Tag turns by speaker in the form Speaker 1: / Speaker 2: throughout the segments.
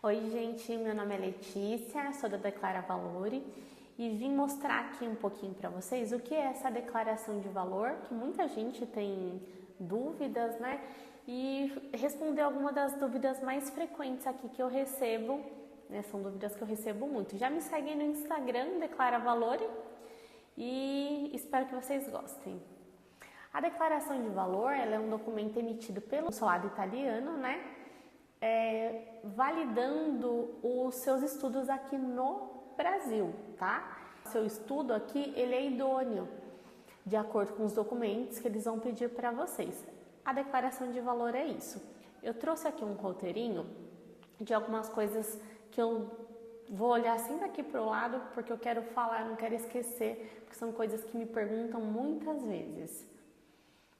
Speaker 1: Oi gente, meu nome é Letícia, sou da Declara Valore e vim mostrar aqui um pouquinho para vocês o que é essa declaração de valor, que muita gente tem dúvidas, né? E responder algumas das dúvidas mais frequentes aqui que eu recebo, né? São dúvidas que eu recebo muito. Já me seguem no Instagram, Declara Valore, e espero que vocês gostem. A declaração de valor, ela é um documento emitido pelo consulado italiano, né? Validando os seus estudos aqui no Brasil, tá? Seu estudo aqui, ele é idôneo, de acordo com os documentos que eles vão pedir para vocês. A declaração de valor é isso. Eu trouxe aqui um roteirinho de algumas coisas que eu vou olhar sempre aqui para o lado, porque eu quero falar, não quero esquecer, porque são coisas que me perguntam muitas vezes.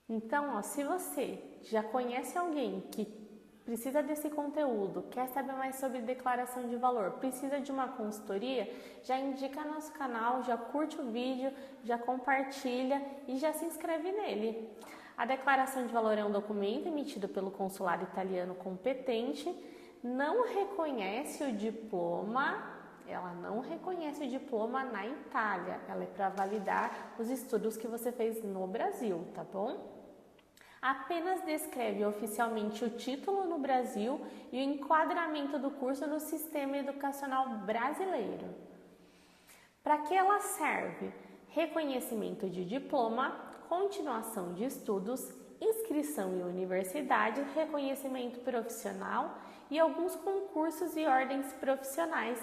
Speaker 1: Então, ó, se você já conhece alguém que precisa desse conteúdo, quer saber mais sobre declaração de valor, precisa de uma consultoria, já indica nosso canal, já curte o vídeo, já compartilha e já se inscreve nele. A declaração de valor é um documento emitido pelo consulado italiano competente, não reconhece o diploma, ela não reconhece o diploma na Itália, ela é para validar os estudos que você fez no Brasil, tá bom? Apenas descreve oficialmente o título no Brasil e o enquadramento do curso no sistema educacional brasileiro. Para que ela serve? Reconhecimento de diploma, continuação de estudos, inscrição em universidade, reconhecimento profissional e alguns concursos e ordens profissionais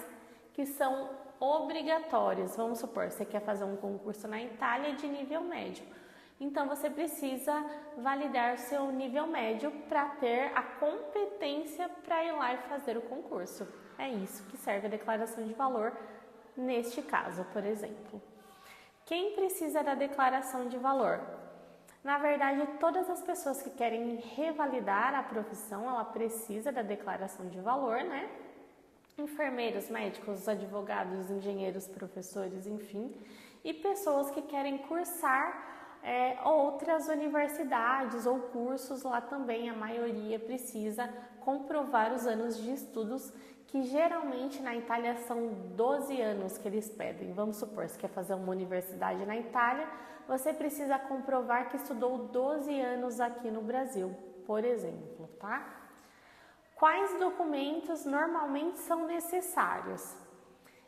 Speaker 1: que são obrigatórios. Vamos supor, você quer fazer um concurso na Itália de nível médio. Então, você precisa validar seu nível médio para ter a competência para ir lá e fazer o concurso. É isso que serve a declaração de valor neste caso, por exemplo. Quem precisa da declaração de valor? Na verdade, todas as pessoas que querem revalidar a profissão, ela precisa da declaração de valor, né? Enfermeiros, médicos, advogados, engenheiros, professores, enfim. E pessoas que querem cursar outras universidades ou cursos, lá também a maioria precisa comprovar os anos de estudos, que geralmente na Itália são 12 anos que eles pedem. Vamos supor, se quer fazer uma universidade na Itália, você precisa comprovar que estudou 12 anos aqui no Brasil, por exemplo, tá? Quais documentos normalmente são necessários?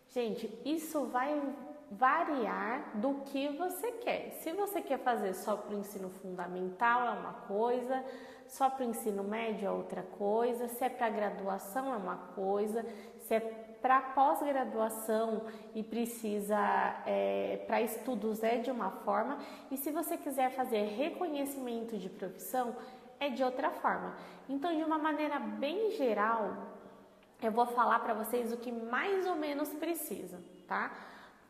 Speaker 1: Gente, isso vai variar do que você quer. Se você quer fazer só para o ensino fundamental é uma coisa, só para o ensino médio é outra coisa, se é para graduação é uma coisa, se é para pós-graduação e precisa para estudos é de uma forma, e se você quiser fazer reconhecimento de profissão é de outra forma. Então, de uma maneira bem geral, eu vou falar para vocês o que mais ou menos precisa, tá?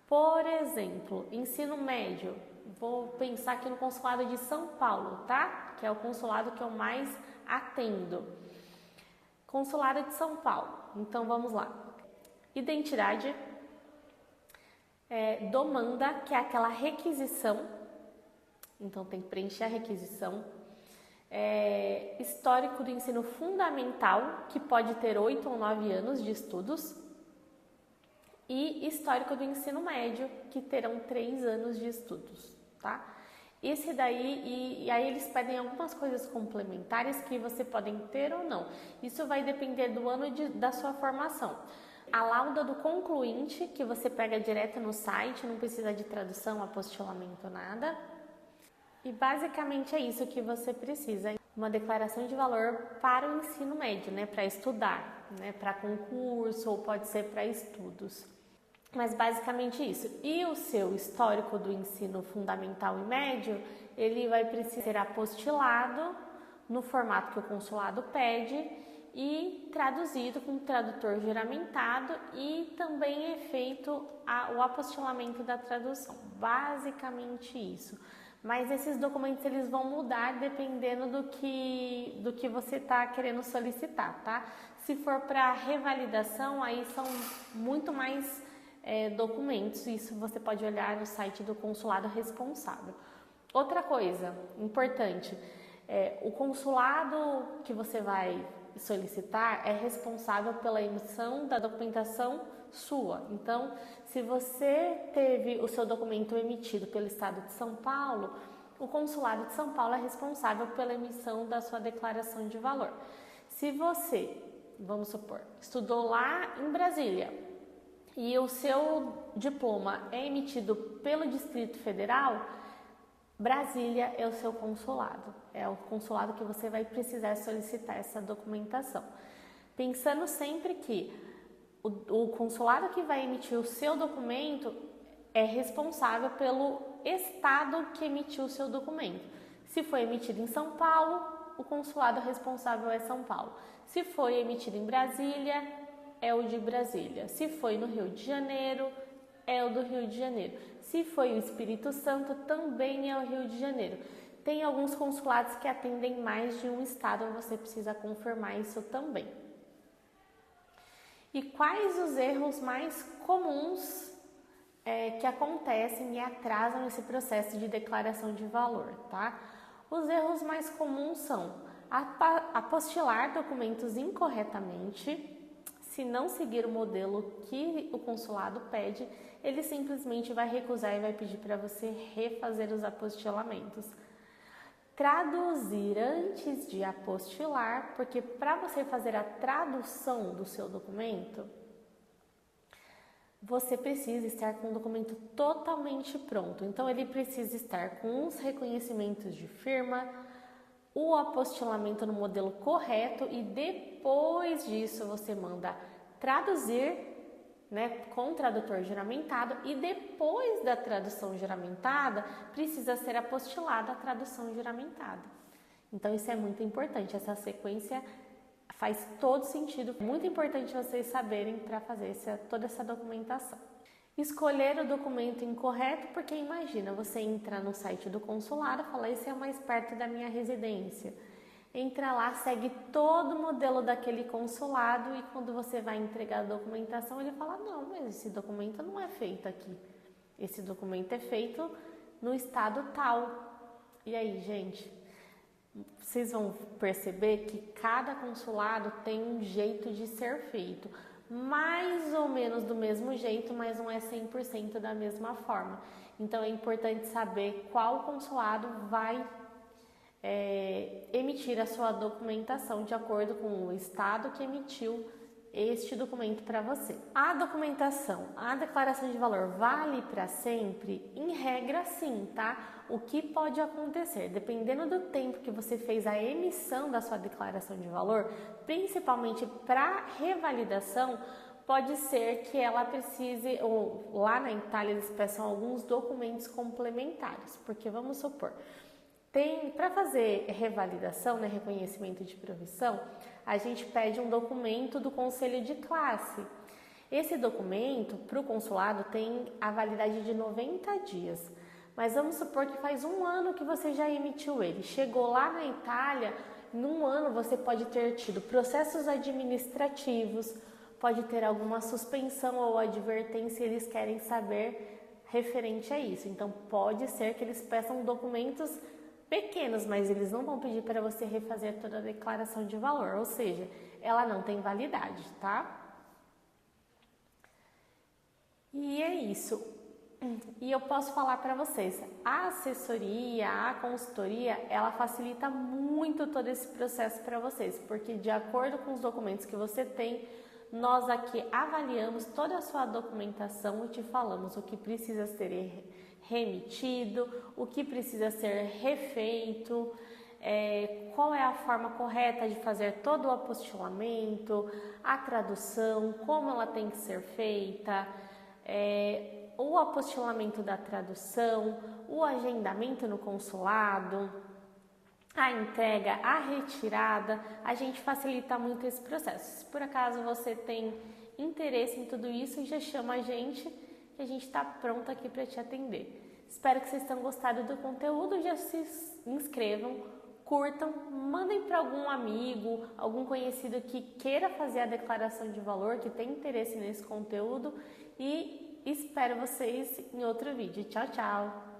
Speaker 1: Por exemplo, ensino médio, vou pensar aqui no consulado de São Paulo, tá? Que é o consulado que eu mais atendo. Consulado de São Paulo, então vamos lá. Identidade, domanda, que é aquela requisição, então tem que preencher a requisição. Histórico do ensino fundamental, que pode ter 8 ou 9 anos de estudos. E histórico do ensino médio, que terão 3 anos de estudos, tá? Esse daí, e aí eles pedem algumas coisas complementares que você podem ter ou não. Isso vai depender do ano da sua formação. A lauda do concluinte, que você pega direto no site, não precisa de tradução, apostilamento, nada. E basicamente é isso que você precisa. Uma declaração de valor para o ensino médio, né? Para estudar, né? Para concurso ou pode ser para estudos. Mas basicamente isso. E o seu histórico do ensino fundamental e médio, ele vai precisar ser apostilado no formato que o consulado pede e traduzido com tradutor juramentado, e também é feito o apostilamento da tradução. Basicamente isso. Mas esses documentos eles vão mudar dependendo do que você está querendo solicitar, tá? Se for para revalidação, aí são muito mais documentos, isso você pode olhar no site do consulado responsável. Outra coisa importante, o consulado que você vai solicitar é responsável pela emissão da documentação sua. Então, se você teve o seu documento emitido pelo Estado de São Paulo, o Consulado de São Paulo é responsável pela emissão da sua declaração de valor. Se você, vamos supor, estudou lá em Brasília e o seu diploma é emitido pelo Distrito Federal, Brasília é o seu consulado, é o consulado que você vai precisar solicitar essa documentação. Pensando sempre que o consulado que vai emitir o seu documento é responsável pelo estado que emitiu o seu documento. Se foi emitido em São Paulo, o consulado responsável é São Paulo. Se foi emitido em Brasília, é o de Brasília. Se foi no Rio de Janeiro, é o do Rio de Janeiro. Se foi o Espírito Santo, também é o Rio de Janeiro. Tem alguns consulados que atendem mais de um estado, você precisa confirmar isso também. E quais os erros mais comuns que acontecem e atrasam esse processo de declaração de valor, tá? Os erros mais comuns são apostilar documentos incorretamente. Se não seguir o modelo que o consulado pede, ele simplesmente vai recusar e vai pedir para você refazer os apostilamentos. Traduzir antes de apostilar, porque para você fazer a tradução do seu documento, você precisa estar com o documento totalmente pronto. Então, ele precisa estar com os reconhecimentos de firma, o apostilamento no modelo correto e depois disso você manda traduzir, com tradutor juramentado, e depois da tradução juramentada precisa ser apostilada a tradução juramentada. Então isso é muito importante, essa sequência faz todo sentido, muito importante vocês saberem para fazer toda essa documentação. Escolher o documento incorreto, porque imagina, você entra no site do consulado e fala, esse é o mais perto da minha residência. Entra lá, segue todo o modelo daquele consulado e quando você vai entregar a documentação, ele fala, não, mas esse documento não é feito aqui. Esse documento é feito no estado tal. E aí, gente, vocês vão perceber que cada consulado tem um jeito de ser feito. Mais ou menos do mesmo jeito, mas não é 100% da mesma forma. Então, é importante saber qual consulado vai emitir a sua documentação de acordo com o estado que emitiu este documento para você. A documentação, a declaração de valor vale para sempre? Em regra, sim, tá? O que pode acontecer? Dependendo do tempo que você fez a emissão da sua declaração de valor, principalmente para revalidação, pode ser que ela precise, ou lá na Itália eles peçam alguns documentos complementares, porque vamos supor, para fazer revalidação, reconhecimento de profissão, a gente pede um documento do conselho de classe. Esse documento, para o consulado, tem a validade de 90 dias. Mas vamos supor que faz um ano que você já emitiu ele. Chegou lá na Itália, num ano você pode ter tido processos administrativos, pode ter alguma suspensão ou advertência, eles querem saber referente a isso. Então, pode ser que eles peçam documentos pequenos, mas eles não vão pedir para você refazer toda a declaração de valor, ou seja, ela não tem validade, tá? E é isso. E eu posso falar para vocês, a assessoria, a consultoria, ela facilita muito todo esse processo para vocês, porque de acordo com os documentos que você tem, nós aqui avaliamos toda a sua documentação e te falamos o que precisa ser remetido, o que precisa ser refeito, qual é a forma correta de fazer todo o apostilamento, a tradução, como ela tem que ser feita, o apostilamento da tradução, o agendamento no consulado, a entrega, a retirada, a gente facilita muito esse processo. Se por acaso você tem interesse em tudo isso, já chama a gente e a gente está pronto aqui para te atender. Espero que vocês tenham gostado do conteúdo, já se inscrevam, curtam, mandem para algum amigo, algum conhecido que queira fazer a declaração de valor, que tem interesse nesse conteúdo e espero vocês em outro vídeo. Tchau, tchau!